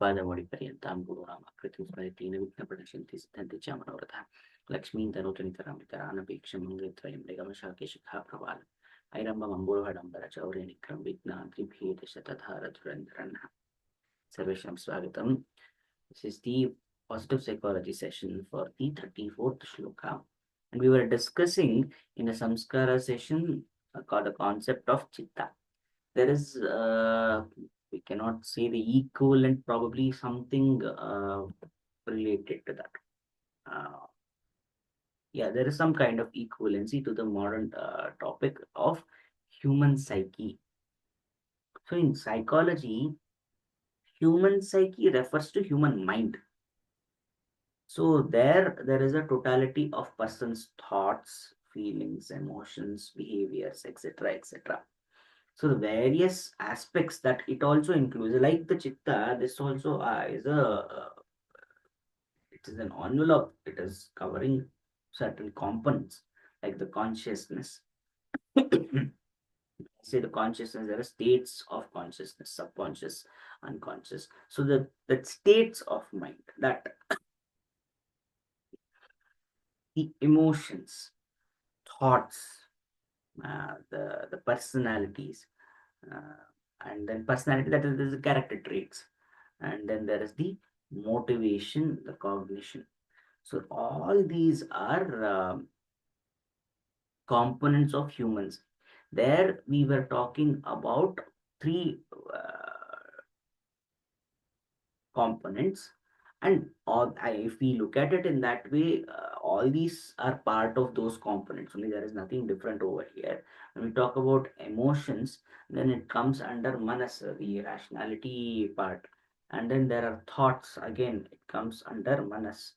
पादमौलिपर्यन्तां गुरु Rama कृतिं स्मरेतेन विघ्नप्रणश्यन्ति सिद्धन्ति च मनोरथाः लक्ष्मीं तनोतुनितरां मङ्गलत्रयं निगमशाखेशिखाप्रवालं ऐरम्बमम्बुरुहडम्बरचौर्यनिक्रं विघ्नाद्रिभेदशतधारधुरन्धरन्नः सर्वेषां स्वागतम्. This is the positive psychology session for the 34th shloka. And we were discussing in a samskara session called the concept of chitta. There is we cannot say the equivalent, probably something related to that. uh, yeah, there is some kind of equivalency to the modern topic of human psyche. So in psychology, human psyche refers to human mind. So there is a totality of person's thoughts, feelings, emotions, behaviors, etc., etc. So the various aspects that it also includes, like the chitta, this also is it is an envelope. It is covering certain components like the consciousness. Say the consciousness, there are states of consciousness, subconscious, unconscious. So the states of mind, that the emotions, thoughts, the personalities, uh, and then personality, that is the character traits, and then there is the motivation, the cognition. So all these are components of humans. There we were talking about three components, and if we look at it in that way, all these are part of those components only. There is nothing different over here. When we talk about emotions, then it comes under manas, the rationality part, and then there are thoughts, again it comes under manas,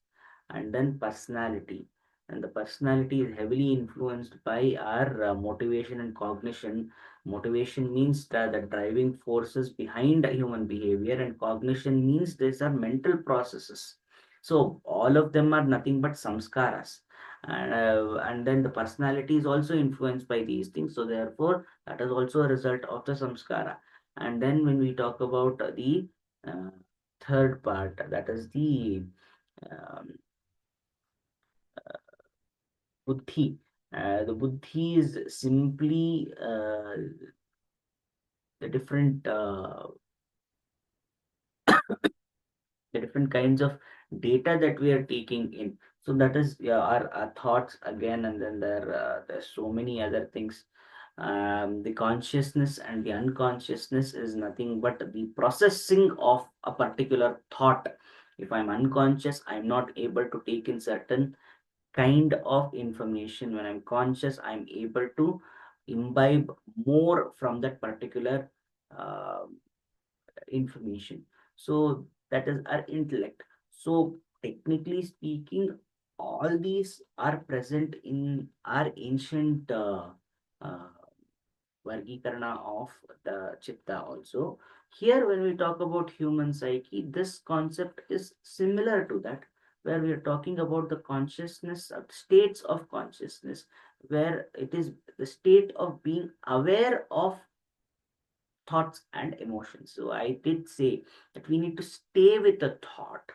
and then personality, and the personality is heavily influenced by our motivation and cognition. Motivation means the driving forces behind human behavior, and cognition means these are mental processes. So all of them are nothing but samskaras. And then the personality is also influenced by these things. So therefore, that is also a result of the samskara. And then when we talk about the uh, third part, that is the um, buddhi. The buddhi is simply the different the different kinds of data that we are taking in. So that is, yeah, our thoughts again, and then there's so many other things. The consciousness and the unconsciousness is nothing but the processing of a particular thought. If I'm unconscious, I'm not able to take in certain kind of information. When I'm conscious, I'm able to imbibe more from that particular uh, information. So that is our intellect. So technically speaking, all these are present in our ancient uh, Vargikarana of the Chitta also. Here, when we talk about human psyche, this concept is similar to that, where we are talking about the consciousness, states of consciousness, where it is the state of being aware of thoughts and emotions. So I did say that we need to stay with a thought,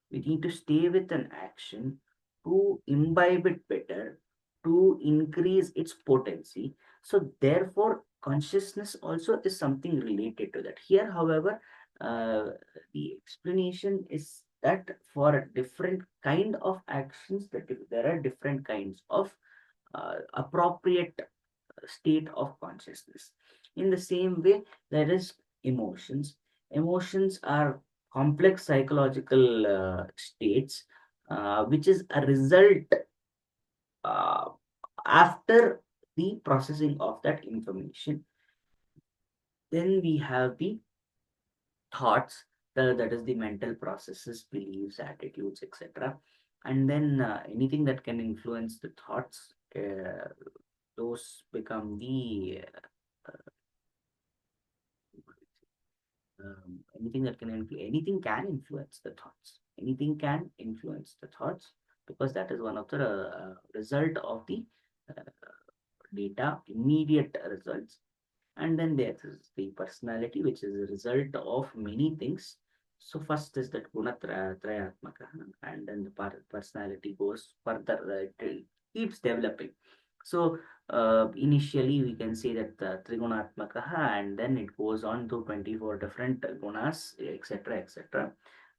we need to stay with an action to imbibe it better, to increase its potency. So therefore, consciousness also is something related to that. Here, however, the explanation is that for a different kind of actions, that there are different kinds of appropriate state of consciousness. In the same way, there is emotions. Emotions are complex psychological states, which is a result uh, after the processing of that information. Then we have the thoughts, that is the mental processes, beliefs, attitudes, etc. And then anything that can influence the thoughts, those become the anything that can anything can influence the thoughts. Anything can influence the thoughts, because that is one of the result of the uh, data, immediate results. And then there is the personality, which is a result of many things. So first is that trayatmaka, and then the personality goes further. It keeps developing. So initially we can say that trigunatmaka, and then it goes on to 24 different gunas, etc., etc.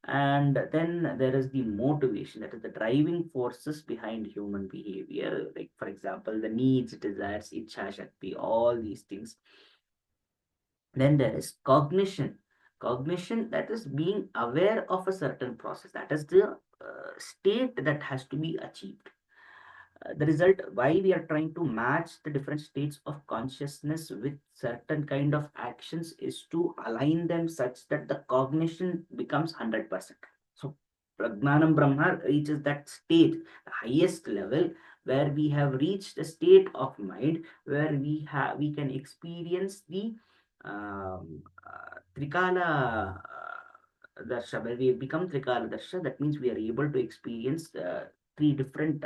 And then there is the motivation, that is the driving forces behind human behavior. Like for example, the needs, desires, ichha shakti, all these things. Then there is cognition. Cognition, that is being aware of a certain process. That is the state that has to be achieved. The result, why we are trying to match the different states of consciousness with certain kind of actions, is to align them such that the cognition becomes 100%. So Pragnanam Brahma reaches that state, the highest level, where we have reached a state of mind where we can experience the Trikala Darsha, where we become Trikala Darsha. That means we are able to experience three different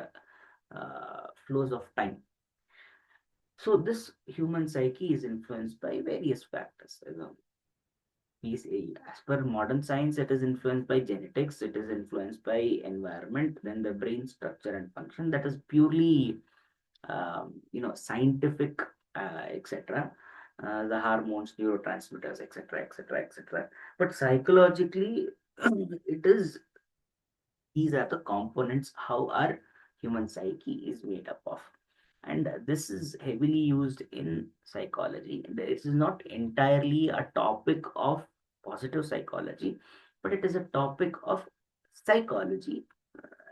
flows of time. So this human psyche is influenced by various factors. As per modern science, it is influenced by genetics, it is influenced by environment, then the brain structure and function. That is purely, scientific, etc. The hormones, neurotransmitters, etc., etc., etc. But psychologically, it is these are the components how our human psyche is made up of. And this is heavily used in psychology. This is not entirely a topic of positive psychology, but it is a topic of psychology.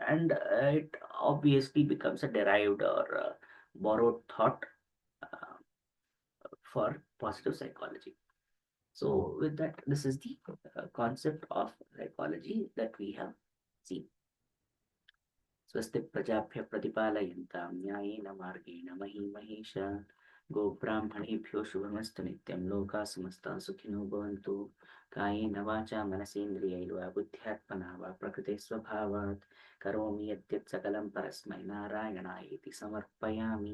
And it obviously becomes a derived or borrowed thought uh, for positive psychology. So with that, this is the concept of psychology that we have seen. स्वस्ति प्रजाभ्य प्रतिपालयन्तां न्यायेन मार्गेण महीं महिषा गोब्राह्मणेभ्यो शुभमस्तु नित्यं लोकाः समस्ताः सुखिनो भवन्तु कायेन वाचा मनसेन्द्रियैर्वा बुद्ध्यात्मना वा प्रकृते स्वभावात् करोमि यद्यत् सकलं परस्मै नारायणायेति समर्पयामि।